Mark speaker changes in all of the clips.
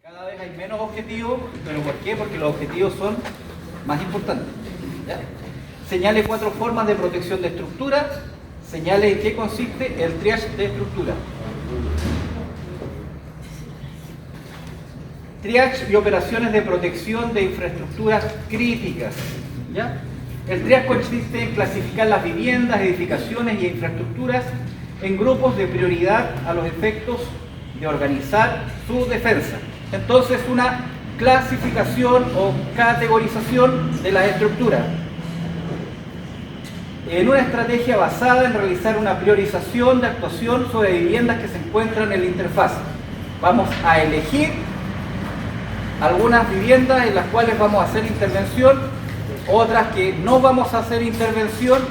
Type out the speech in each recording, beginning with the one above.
Speaker 1: Cada vez hay menos objetivos, ¿pero por qué? Porque los objetivos son más importantes. ¿Ya? Señale 4 formas de protección de estructura. Señale en qué consiste el triage de estructura. Triage y operaciones de protección de infraestructuras críticas. ¿Ya? El triage consiste en clasificar las viviendas, edificaciones y infraestructuras en grupos de prioridad a los efectos de organizar su defensa. Entonces, una clasificación o categorización de las estructuras en una estrategia basada en realizar una priorización de actuación sobre viviendas que se encuentran en la interfaz. Vamos a elegir algunas viviendas en las cuales vamos a hacer intervención, otras que no vamos a hacer intervención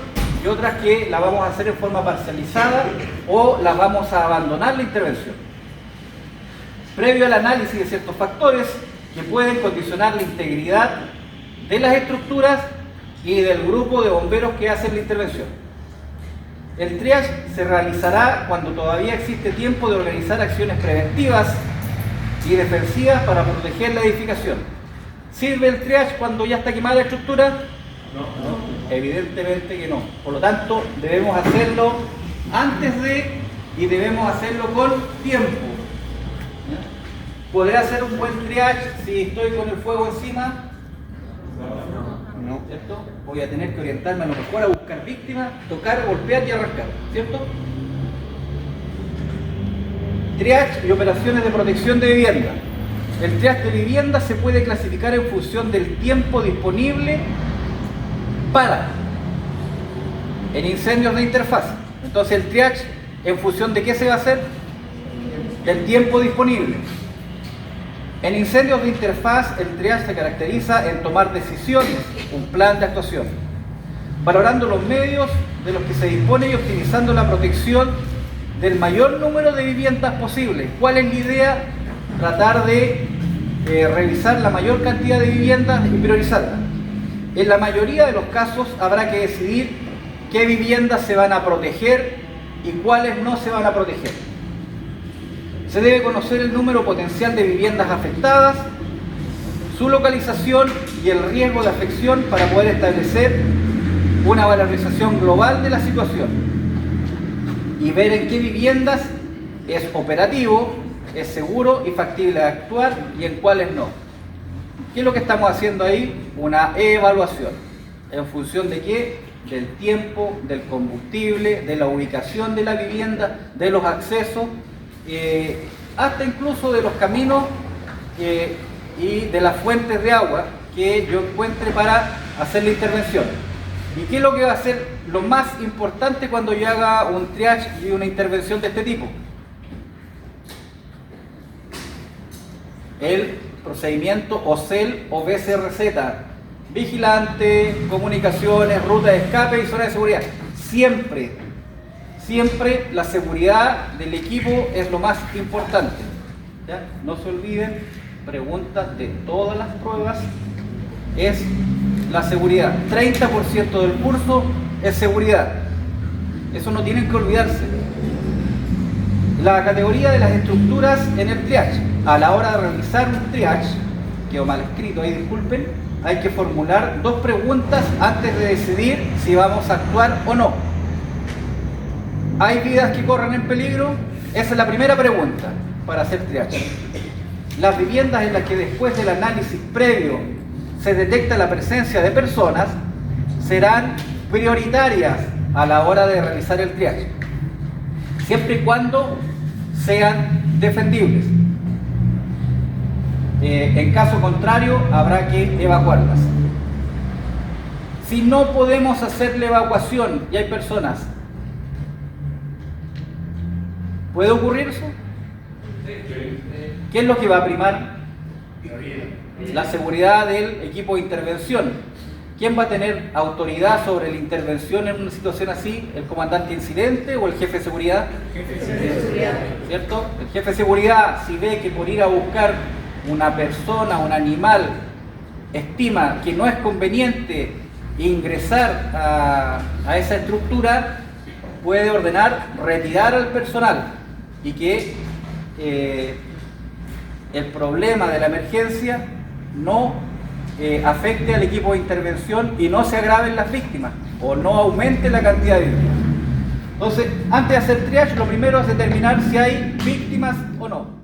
Speaker 1: y otras que la vamos a hacer en forma parcializada o las vamos a abandonar la intervención. Previo al análisis de ciertos factores que pueden condicionar la integridad de las estructuras y del grupo de bomberos que hacen la intervención. El triage se realizará cuando todavía existe tiempo de organizar acciones preventivas y defensivas para proteger la edificación. ¿Sirve el triage cuando ya está quemada la estructura? No. Evidentemente que no. Por lo tanto, debemos hacerlo antes de y debemos hacerlo con tiempo. ¿Podré hacer un buen triage si estoy con el fuego encima? No. ¿Cierto? Voy a tener que orientarme a lo mejor a buscar víctimas, tocar, golpear y arrancar, ¿cierto? Triage y operaciones de protección de vivienda. El triage de vivienda se puede clasificar en función del tiempo disponible en incendios de interfaz. Entonces, el triage, ¿en función de qué se va a hacer? Del tiempo disponible. En incendios de interfaz, el triage se caracteriza en tomar decisiones, un plan de actuación, valorando los medios de los que se dispone y optimizando la protección del mayor número de viviendas posible. ¿Cuál es la idea? Tratar de revisar la mayor cantidad de viviendas y priorizarlas. En la mayoría de los casos habrá que decidir qué viviendas se van a proteger y cuáles no se van a proteger. Se debe conocer el número potencial de viviendas afectadas, su localización y el riesgo de afección para poder establecer una valorización global de la situación y ver en qué viviendas es operativo, es seguro y factible de actuar y en cuáles no. ¿Qué es lo que estamos haciendo ahí? Una evaluación. ¿En función de qué? Del tiempo, del combustible, de la ubicación de la vivienda, de los accesos, hasta incluso de los caminos y de las fuentes de agua que yo encuentre para hacer la intervención. ¿Y qué es lo que va a ser lo más importante cuando yo haga un triage y una intervención de este tipo? El procedimiento OCEL o BCRZ, vigilante, comunicaciones, ruta de escape y zona de seguridad. Siempre la seguridad del equipo es lo más importante. ¿Ya? No se olviden, preguntas de todas las pruebas, es la seguridad. 30% del curso es seguridad. Eso no tienen que olvidarse. La categoría de las estructuras en el triage. A la hora de realizar un triage, quedó mal escrito ahí, disculpen, hay que formular 2 preguntas antes de decidir si vamos a actuar o no. ¿Hay vidas que corren en peligro? Esa es la primera pregunta para hacer triage. Las viviendas en las que después del análisis previo se detecta la presencia de personas serán prioritarias a la hora de realizar el triage, siempre y cuando sean defendibles. En caso contrario, habrá que evacuarlas. Si no podemos hacer la evacuación y hay personas, ¿puede ocurrir eso? ¿Qué es lo que va a primar? La seguridad del equipo de intervención. ¿Quién va a tener autoridad sobre la intervención en una situación así? ¿El comandante de incidente o el jefe de seguridad? ¿Cierto? El jefe de seguridad, si ve que por ir a buscar una persona, un animal, estima que no es conveniente ingresar a esa estructura, puede ordenar retirar al personal y que el problema de la emergencia no afecte al equipo de intervención y no se agraven las víctimas o no aumente la cantidad de víctimas. Entonces, antes de hacer triage, lo primero es determinar si hay víctimas o no.